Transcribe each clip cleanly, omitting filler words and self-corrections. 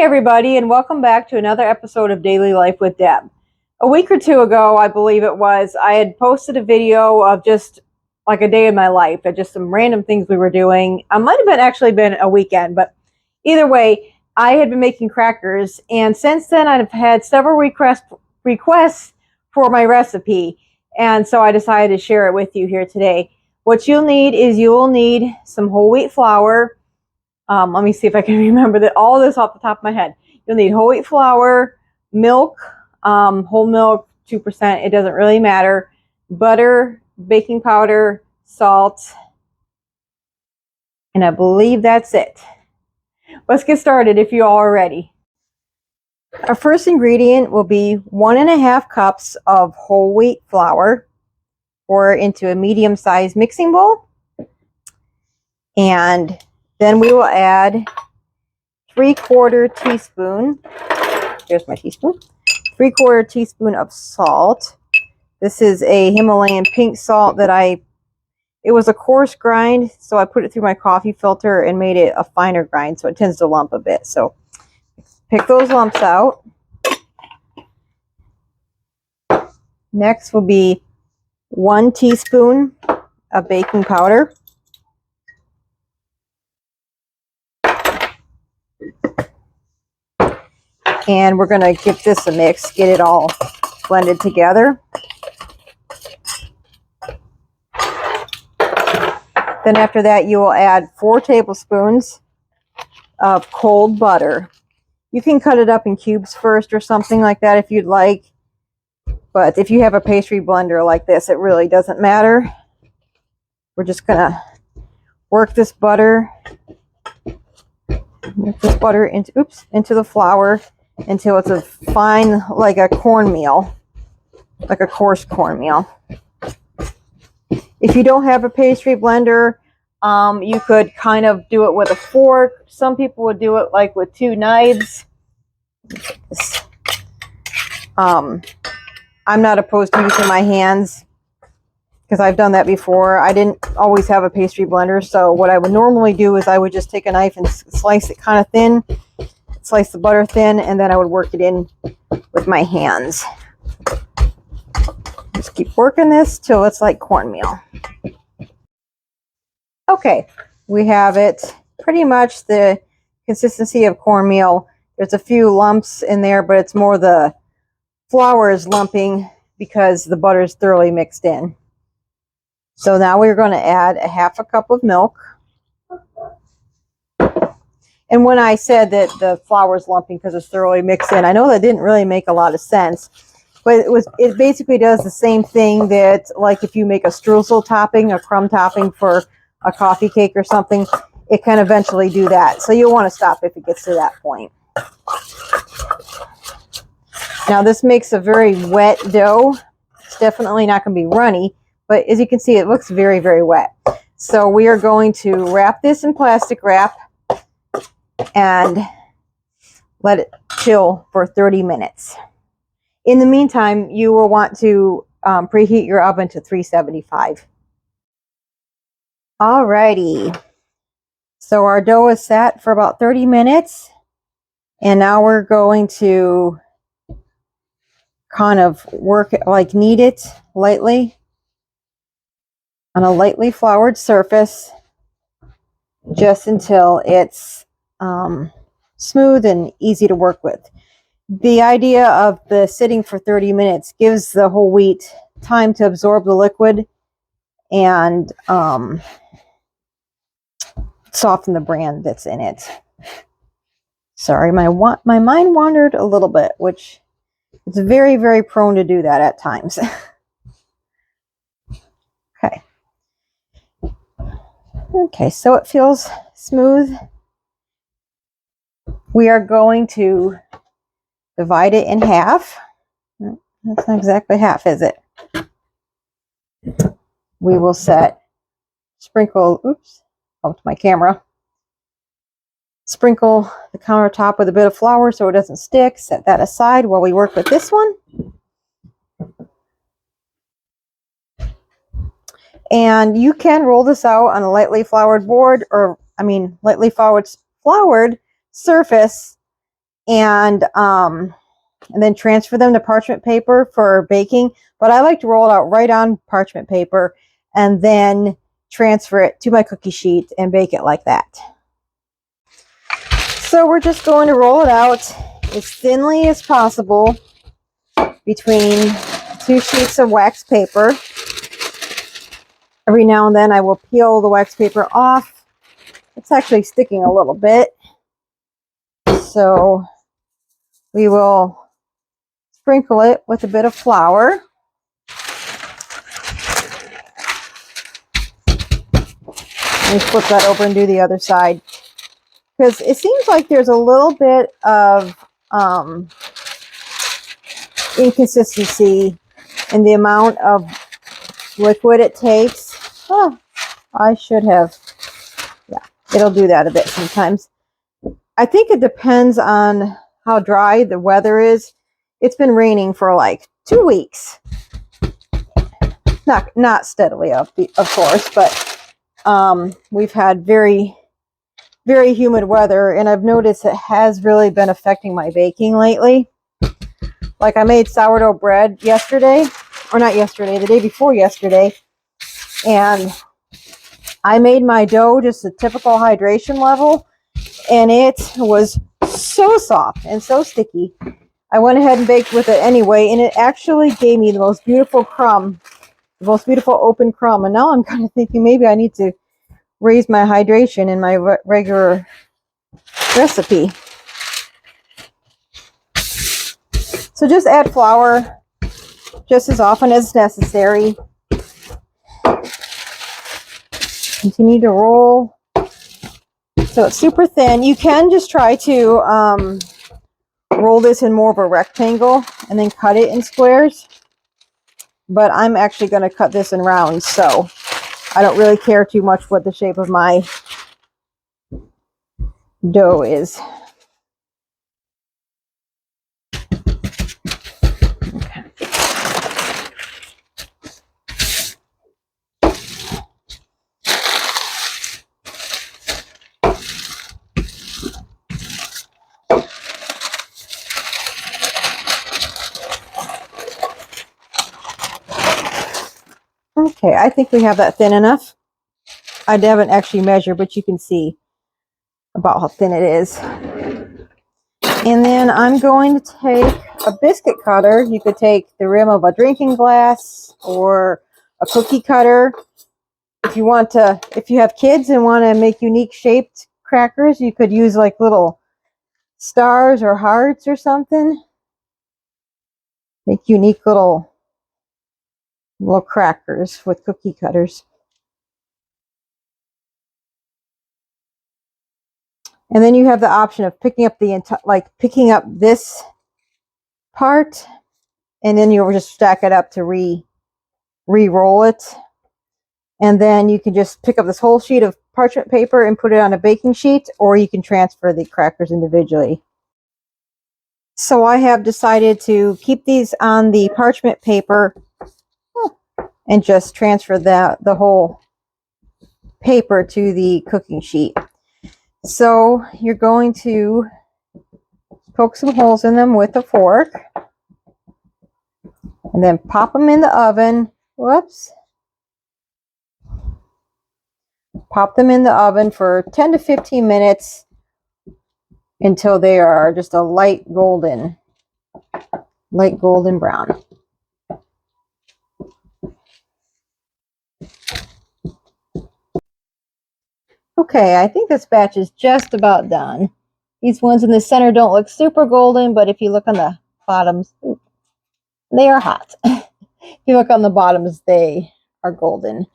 Hey everybody, and welcome back to another episode of Daily Life with Deb. A week or two ago, I believe it was, I had posted a video of just like a day in my life, and just some random things we were doing. It might have actually been a weekend, but either way, I had been making crackers, and since then I've had several requests for my recipe, and so I decided to share it with you here today. What you'll need is you'll need some whole wheat flour. Let me see if I can remember all this off the top of my head. You'll need whole wheat flour, milk, whole milk, 2%. It doesn't really matter. Butter, baking powder, salt, and I believe that's it. Let's get started if you all are ready. Our first ingredient will be 1.5 cups of whole wheat flour. Pour into a medium-sized mixing bowl. And then we will add 3/4 teaspoon, here's my teaspoon, 3/4 teaspoon of salt. This is a Himalayan pink salt that it was a coarse grind, so I put it through my coffee filter and made it a finer grind, so it tends to lump a bit. So pick those lumps out. Next will be 1 teaspoon of baking powder. And we're going to give this a mix, get it all blended together. Then after that, you will add 4 tablespoons of cold butter. You can cut it up in cubes first or something like that if you'd like. But if you have a pastry blender like this, it really doesn't matter. We're just going to work this butter into the flour until it's a fine, like a cornmeal, like a coarse cornmeal. If you don't have a pastry blender, you could kind of do it with a fork. Some people would do it like with 2 knives. I'm not opposed to using my hands because I've done that before. I didn't always have a pastry blender, so what I would normally do is I would just take a knife and slice it kind of thin, slice the butter thin, and then I would work it in with my hands. Just keep working this till it's like cornmeal. Okay, we have it pretty much the consistency of cornmeal. There's a few lumps in there, but it's more the flour is lumping because the butter is thoroughly mixed in. So now we're going to add 1/2 cup of milk. And when I said that the flour is lumping because it's thoroughly mixed in, I know that didn't really make a lot of sense. But it basically does the same thing that, like if you make a streusel topping, a crumb topping for a coffee cake or something, it can eventually do that. So you'll want to stop if it gets to that point. Now this makes a very wet dough. It's definitely not going to be runny, but as you can see, it looks very, very wet. So we are going to wrap this in plastic wrap and let it chill for 30 minutes. In the meantime, you will want to preheat your oven to 375. Alrighty. So our dough is set for about 30 minutes. And now we're going to kind of work it, like knead it lightly on a lightly floured surface just until it's smooth and easy to work with. The idea of the sitting for 30 minutes gives the whole wheat time to absorb the liquid and soften the bran that's in it. Sorry, my mind wandered a little bit, which it's very, very prone to do that at times. Okay, so it feels smooth. We are going to divide it in half. That's not exactly half, is it? We will sprinkle my camera. Sprinkle the countertop with a bit of flour so it doesn't stick. Set that aside while we work with this one. And you can roll this out on a lightly floured board, or lightly floured surface and then transfer them to parchment paper for baking. But I like to roll it out right on parchment paper and then transfer it to my cookie sheet and bake it like that. So we're just going to roll it out as thinly as possible between 2 sheets of wax paper. Every now and then I will peel the wax paper off. It's actually sticking a little bit. So we will sprinkle it with a bit of flour. Let me flip that over and do the other side. Because it seems like there's a little bit of inconsistency in the amount of liquid it takes. Oh, I should have, yeah, it'll do that a bit sometimes. I think it depends on how dry the weather is. It's been raining for like 2 weeks. Not steadily, of course, but we've had very, very humid weather, and I've noticed it has really been affecting my baking lately. Like I made sourdough bread yesterday, or not yesterday, the day before yesterday, and I made my dough just a typical hydration level, and it was so soft and so sticky. I went ahead and baked with it anyway, and it actually gave me the most beautiful crumb, the most beautiful open crumb. And now I'm kind of thinking maybe I need to raise my hydration in my regular recipe. So just add flour just as often as necessary. Continue to roll so it's super thin. You can just try to roll this in more of a rectangle and then cut it in squares. But I'm actually going to cut this in rounds, so I don't really care too much what the shape of my dough is. Okay. Okay, I think we have that thin enough. I haven't actually measured, but you can see about how thin it is. And then I'm going to take a biscuit cutter. You could take the rim of a drinking glass or a cookie cutter. If you want to, if you have kids and want to make unique shaped crackers, you could use like little stars or hearts or something. Make unique little crackers with cookie cutters. And then you have the option of picking up the picking up this part, and then you'll just stack it up to re-roll it. And then you can just pick up this whole sheet of parchment paper and put it on a baking sheet, or you can transfer the crackers individually. So I have decided to keep these on the parchment paper and just transfer the whole paper to the cooking sheet. So you're going to poke some holes in them with a fork and then pop them in the oven. Whoops. Pop them in the oven for 10 to 15 minutes until they are just a light golden brown. Okay, I think this batch is just about done. These ones in the center don't look super golden, but if you look on the bottoms, they are hot. If you look on the bottoms, they are golden.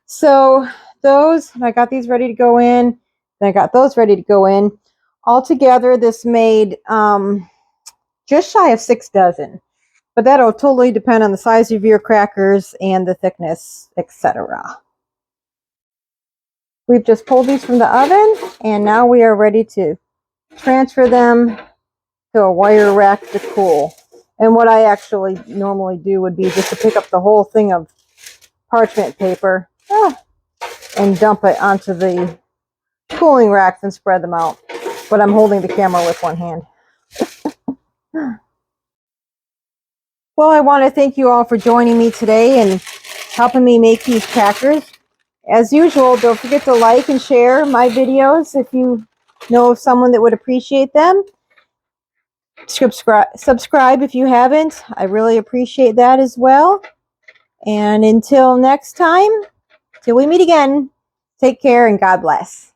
So those, I got these ready to go in, and I got those ready to go in. Altogether, this made just shy of 6 dozen, but that'll totally depend on the size of your crackers and the thickness, etc. We've just pulled these from the oven, and now we are ready to transfer them to a wire rack to cool. And what I actually normally do would be just to pick up the whole thing of parchment paper and dump it onto the cooling racks and spread them out. But I'm holding the camera with one hand. Well, I want to thank you all for joining me today and helping me make these crackers. As usual, don't forget to like and share my videos if you know of someone that would appreciate them. Subscribe if you haven't. I really appreciate that as well. And until next time, till we meet again, take care and God bless.